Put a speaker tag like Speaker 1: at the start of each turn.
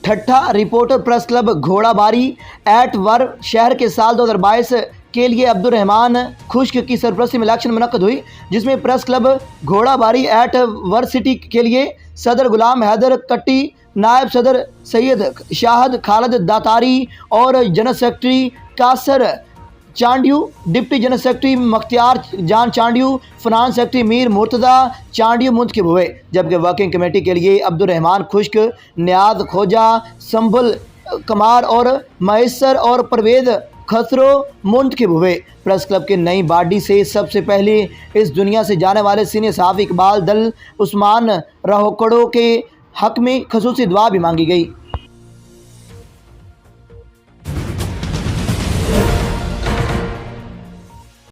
Speaker 1: ठट्ठा reporter press club घोड़ाबारी eight वर शहर के साल 2022 के लिए अब्दुल रहमान खुश्क की सरपरस्ती में इलेक्शन मुनक्कद हुई, जिसमें प्रेस क्लब घोड़ाबारी एट वर सिटी के लिए सदर गुलाम हैदर कट्टी, नायब सदर सैयद शाहद खालिद दातारी और general secretary Qasir Chandio, deputy general secretary Mukhtiar Jan Chandio, finance secretary Mir Murtaza Chandio मुंतखब हुए, जबकि वर्किंग कमेटी के लिए अब्दुल रहमान खुश्क, नियाज खोजा, संबुल कमार और मैसर और परवेज खसरो मुंतखब हुए। प्रेस क्लब की नई बॉडी से सबसे पहले इस दुनिया से जाने वाले सीनियर सहाफ़ी इकबाल दल उस्मान राहोकड़ो के हक में खसूसी दुआ भी मांगी गई।